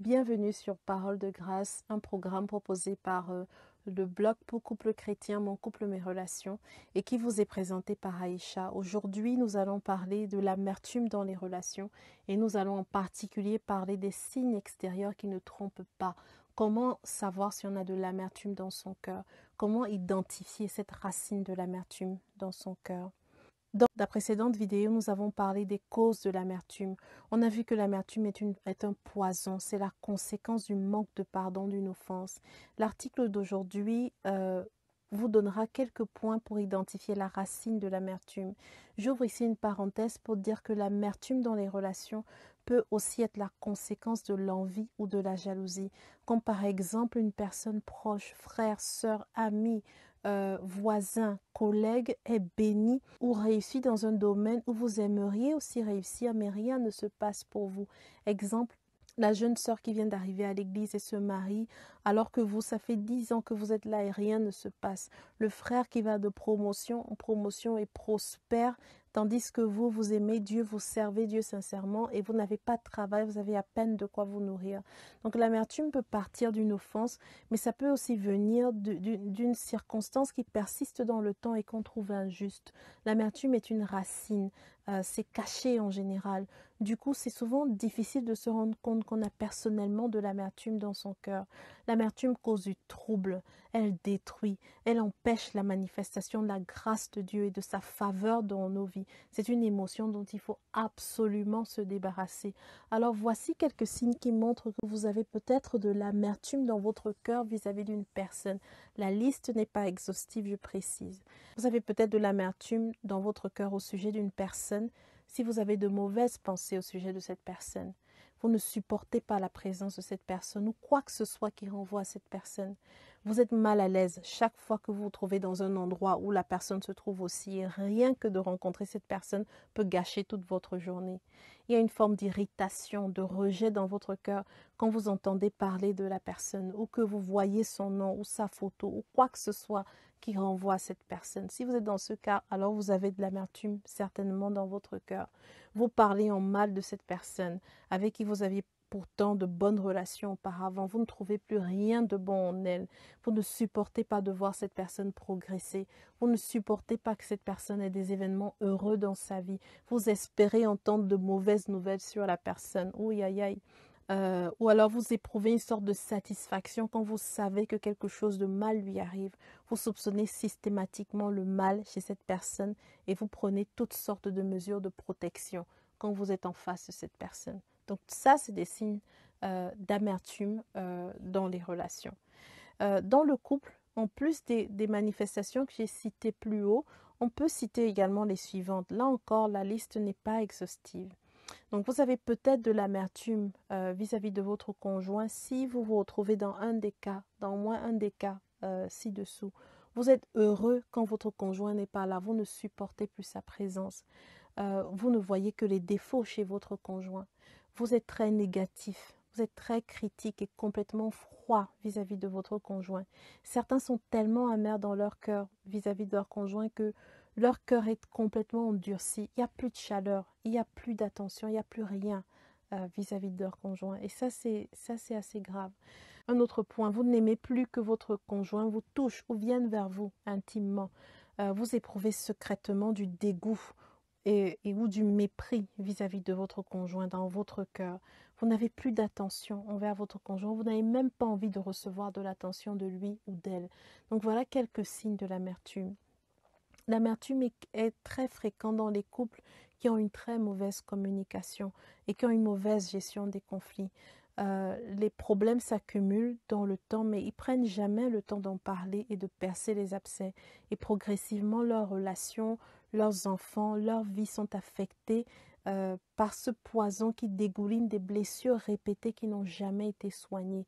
Bienvenue sur Parole de Grâce, un programme proposé par le blog pour couples chrétiens, Mon couple, mes relations, et qui vous est présenté par Aïcha. Aujourd'hui, nous allons parler de l'amertume dans les relations et nous allons en particulier parler des signes extérieurs qui ne trompent pas. Comment savoir si on a de l'amertume dans son cœur? Comment identifier cette racine de l'amertume dans son cœur? Dans la précédente vidéo, nous avons parlé des causes de l'amertume. On a vu que l'amertume est un poison, c'est la conséquence du manque de pardon d'une offense. L'article d'aujourd'hui vous donnera quelques points pour identifier la racine de l'amertume. J'ouvre ici une parenthèse pour dire que l'amertume dans les relations peut aussi être la conséquence de l'envie ou de la jalousie, comme par exemple une personne proche, frère, sœur, ami, voisin, collègue est béni ou réussit dans un domaine où vous aimeriez aussi réussir, mais rien ne se passe pour vous. Exemple, la jeune sœur qui vient d'arriver à l'église et se marie, alors que vous, ça fait 10 ans que vous êtes là et rien ne se passe. Le frère qui va de promotion en promotion et prospère, tandis que vous, vous aimez Dieu, vous servez Dieu sincèrement et vous n'avez pas de travail, vous avez à peine de quoi vous nourrir. Donc l'amertume peut partir d'une offense, mais ça peut aussi venir d'une circonstance qui persiste dans le temps et qu'on trouve injuste. L'amertume est une racine, c'est caché en général. Du coup, c'est souvent difficile de se rendre compte qu'on a personnellement de l'amertume dans son cœur. L'amertume cause du trouble, elle détruit, elle empêche la manifestation de la grâce de Dieu et de sa faveur dans nos vies. C'est une émotion dont il faut absolument se débarrasser. Alors voici quelques signes qui montrent que vous avez peut-être de l'amertume dans votre cœur vis-à-vis d'une personne. La liste n'est pas exhaustive, je précise. Vous avez peut-être de l'amertume dans votre cœur au sujet d'une personne si vous avez de mauvaises pensées au sujet de cette personne. Vous ne supportez pas la présence de cette personne ou quoi que ce soit qui renvoie à cette personne. Vous êtes mal à l'aise chaque fois que vous vous trouvez dans un endroit où la personne se trouve aussi. Et rien que de rencontrer cette personne peut gâcher toute votre journée. Il y a une forme d'irritation, de rejet dans votre cœur quand vous entendez parler de la personne ou que vous voyez son nom ou sa photo ou quoi que ce soit qui renvoie à cette personne. Si vous êtes dans ce cas, alors vous avez de l'amertume certainement dans votre cœur. Vous parlez en mal de cette personne avec qui vous aviez pourtant de bonnes relations auparavant. Vous ne trouvez plus rien de bon en elle. Vous ne supportez pas de voir cette personne progresser. Vous ne supportez pas que cette personne ait des événements heureux dans sa vie. Vous espérez entendre de mauvaises nouvelles sur la personne. Ouh, aïe, aïe. Ou alors vous éprouvez une sorte de satisfaction quand vous savez que quelque chose de mal lui arrive. Vous soupçonnez systématiquement le mal chez cette personne et vous prenez toutes sortes de mesures de protection quand vous êtes en face de cette personne. Donc ça, c'est des signes d'amertume dans les relations. Dans le couple, en plus des manifestations que j'ai citées plus haut, on peut citer également les suivantes. Là encore, la liste n'est pas exhaustive. Donc, vous avez peut-être de l'amertume vis-à-vis de votre conjoint si vous vous retrouvez dans un des cas, dans au moins un des cas ci-dessous. Vous êtes heureux quand votre conjoint n'est pas là, vous ne supportez plus sa présence. Vous ne voyez que les défauts chez votre conjoint. Vous êtes très négatif. Vous êtes très critique et complètement froid vis-à-vis de votre conjoint. Certains sont tellement amers dans leur cœur vis-à-vis de leur conjoint que leur cœur est complètement endurci. Il n'y a plus de chaleur, il n'y a plus d'attention, il n'y a plus rien vis-à-vis de leur conjoint. Et ça, c'est assez grave. Un autre point, vous n'aimez plus que votre conjoint vous touche ou vienne vers vous intimement. Vous éprouvez secrètement du dégoût ou du mépris vis-à-vis de votre conjoint dans votre cœur. Vous n'avez plus d'attention envers votre conjoint. Vous n'avez même pas envie de recevoir de l'attention de lui ou d'elle. Donc voilà quelques signes de l'amertume. L'amertume est très fréquente dans les couples qui ont une très mauvaise communication et qui ont une mauvaise gestion des conflits. Les problèmes s'accumulent dans le temps, mais ils prennent jamais le temps d'en parler et de percer les abcès. Et progressivement, leurs relations, leurs enfants, leur vie sont affectés par ce poison qui dégouline des blessures répétées qui n'ont jamais été soignées.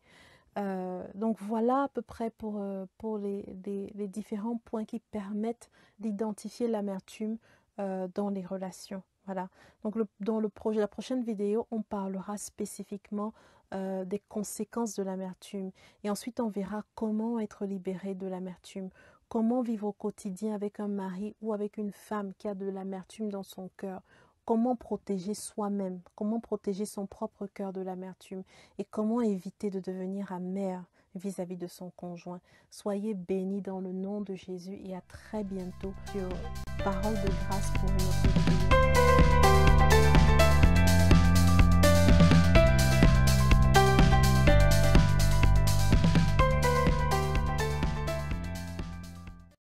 Donc voilà à peu près pour les différents points qui permettent d'identifier l'amertume dans les relations. Voilà. Donc dans la prochaine vidéo, on parlera spécifiquement des conséquences de l'amertume. Et ensuite, on verra comment être libéré de l'amertume. Comment vivre au quotidien avec un mari ou avec une femme qui a de l'amertume dans son cœur. comment protéger soi-même, comment protéger son propre cœur de l'amertume et comment éviter de devenir amer vis-à-vis de son conjoint. Soyez bénis dans le nom de Jésus et à très bientôt sur Parole de grâce pour une autre vidéo.